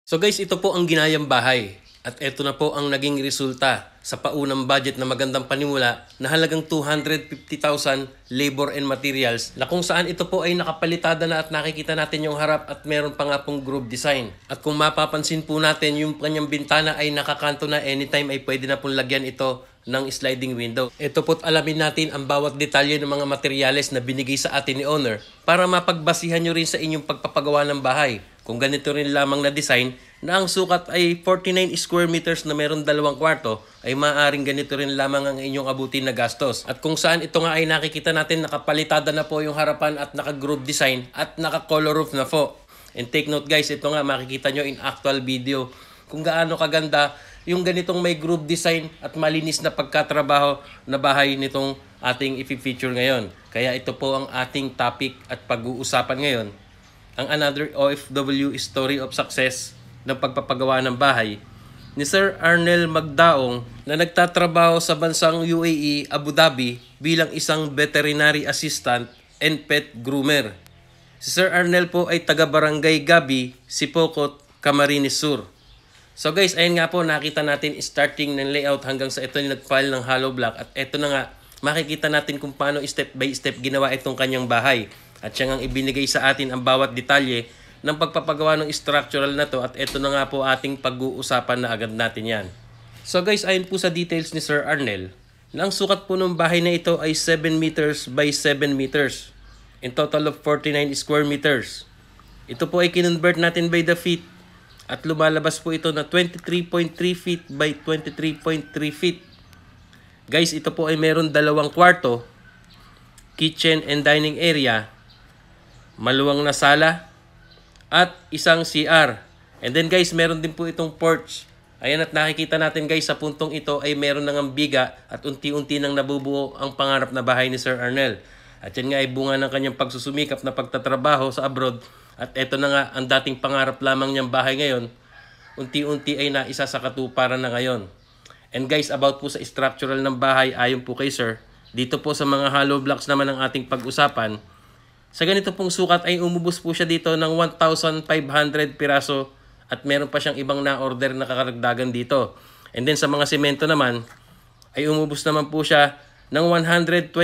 So guys, ito po ang ginayang bahay. At ito na po ang naging resulta sa paunang budget na magandang panimula na halagang 250,000 labor and materials na kung saan ito po ay nakapalitada na at nakikita natin yung harap at meron pa nga pong groove design. At kung mapapansin po natin yung kanyang bintana ay nakakanto na, anytime ay pwede na pong lagyan ito ng sliding window. Ito po't alamin natin ang bawat detalye ng mga materyales na binigay sa atin ni owner para mapagbasihan nyo rin sa inyong pagpapagawa ng bahay. Kung ganito rin lamang na design na ang sukat ay 49 square meters na meron 2 kwarto, ay maaaring ganito rin lamang ang inyong abutin na gastos. At kung saan ito nga ay nakikita natin nakapalitada na po yung harapan at naka-groove design at naka-color roof na po. And take note guys, ito nga makikita nyo in actual video kung gaano kaganda yung ganitong may groove design at malinis na pagkatrabaho na bahay nitong ating i-feature ngayon. Kaya ito po ang ating topic at pag-uusapan ngayon. Ang another OFW story of success ng pagpapagawa ng bahay ni Sir Arnel Magdaong na nagtatrabaho sa bansang UAE, Abu Dhabi bilang isang veterinary assistant and pet groomer. Si Sir Arnel po ay taga-barangay Gabi, Sipocot, Camarines Sur. So guys, ayun nga po, nakita natin starting ng layout hanggang sa ito yung nag-file ng hollow block. At ito na nga, makikita natin kung paano step by step ginawa itong kanyang bahay. At siya nga ibinigay sa atin ang bawat detalye ng pagpapagawa ng structural na to. At ito na nga po ating pag-uusapan na agad natin yan. So guys, ayon po sa details ni Sir Arnel, na ang sukat po ng bahay na ito ay 7 meters by 7 meters. In total of 49 square meters. Ito po ay kinonvert natin by the feet. At lumalabas po ito na 23.3 feet by 23.3 feet. Guys, ito po ay meron 2 kwarto, kitchen and dining area, maluwang na sala, at isang CR. And then guys, meron din po itong porch. Ayan, at nakikita natin guys, sa puntong ito ay meron ng biga at unti-unti nang nabubuo ang pangarap na bahay ni Sir Arnel. At yan nga ay bunga ng kanyang pagsusumikap na pagtatrabaho sa abroad. At ito na nga ang dating pangarap lamang niyang bahay ngayon, unti-unti ay naisa sa katuparan na ngayon. And guys, about po sa structural ng bahay, ayon po kay Sir, dito po sa mga hollow blocks naman ang ating pag-usapan, sa ganito pong sukat ay umubos po siya dito ng 1,500 piraso at meron pa siyang ibang na-order na kakaragdagan dito. And then sa mga semento naman, ay umubos naman po siya ng 120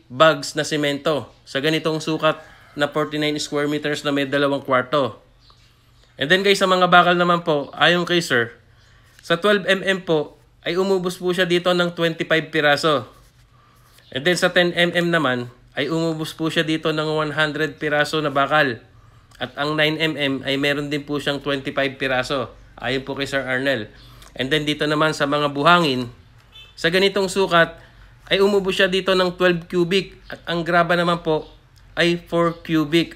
bags na semento sa ganitong sukat na 49 square meters na may 2 kwarto. And then guys, sa mga bakal naman po, ayon kay Sir, sa 12mm po, ay umubos po siya dito ng 25 piraso. And then sa 10mm naman, ay umubos po siya dito ng 100 piraso na bakal. At ang 9mm ay meron din po siyang 25 piraso, ayon po kay Sir Arnel. And then dito naman sa mga buhangin, sa ganitong sukat, ay umubos siya dito ng 12 cubic. At ang graba naman po ay 4 cubic.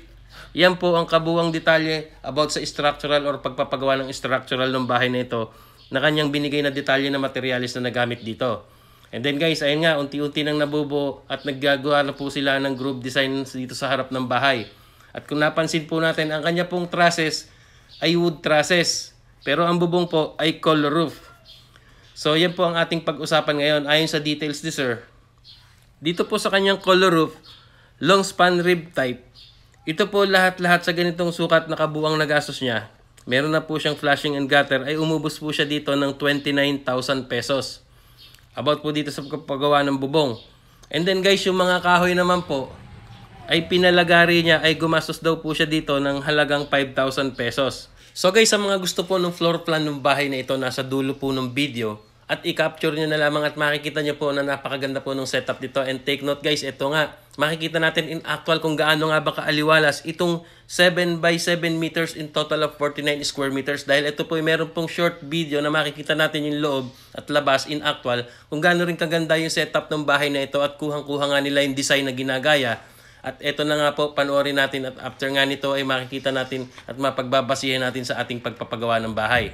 Yan po ang kabuuang detalye about sa structural or pagpapagawa ng structural ng bahay na ito na kanyang binigay na detalye na materialis na nagamit dito. And then guys, ayun nga, unti-unti nang nabubuo at naggagawa na po sila ng groove design dito sa harap ng bahay. At kung napansin po natin, ang kanya pong trusses ay wood trusses. Pero ang bubong po ay color roof. So yan po ang ating pag-usapan ngayon ayon sa details ni Sir. Dito po sa kanyang color roof, long span rib type. Ito po lahat-lahat sa ganitong sukat na kabuang nagastos niya. Meron na po siyang flashing and gutter ay umubos po siya dito ng 29,000 pesos. About po dito sa pagpagawa ng bubong. And then guys, yung mga kahoy naman po, ay pinalagari niya ay gumastos daw po siya dito ng halagang 5,000 pesos. So guys, sa mga gusto po ng floor plan ng bahay na ito, nasa dulo po ng video. At i-capture nyo na lamang at makikita nyo po na napakaganda po ng setup dito. And take note guys, ito nga, makikita natin in actual kung gaano nga ba kaaliwalas itong 7 by 7 meters in total of 49 square meters. Dahil ito po ay meron pong short video na makikita natin yung loob at labas in actual. Kung gaano rin kaganda yung setup ng bahay na ito at kuhang-kuha nga nila yung design na ginagaya. At ito na nga po, panoorin natin at after nga nito ay makikita natin at mapagbabasihan natin sa ating pagpapagawa ng bahay.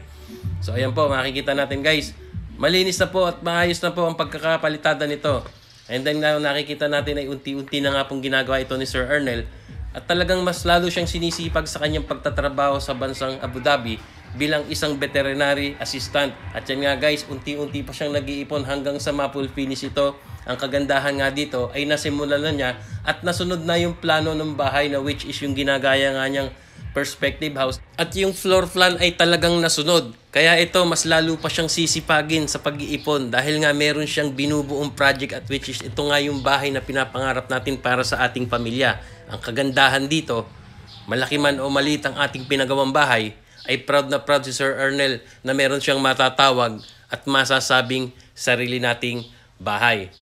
So ayan po, makikita natin guys. Malinis na po at maayos na po ang pagkakapalitada nito. And then nakikita natin ay unti-unti na nga pong ginagawa ito ni Sir Arnel. At talagang mas lalo siyang sinisipag sa kanyang pagtatrabaho sa bansang Abu Dhabi bilang isang veterinary assistant. At yan nga guys, unti-unti pa siyang nag-iipon hanggang sa ma-full finish ito. Ang kagandahan nga dito ay nasimulan na niya at nasunod na yung plano ng bahay na which is yung ginagaya nga niyang perspective house. At yung floor plan ay talagang nasunod. Kaya ito, mas lalo pa siyang sisipagin sa pag-iipon dahil nga meron siyang binubuong project at which is ito nga yung bahay na pinapangarap natin para sa ating pamilya. Ang kagandahan dito, malaki man o maliit ang ating pinagawang bahay, ay proud na proud si Sir Ernel na meron siyang matatawag at masasabing sarili nating bahay.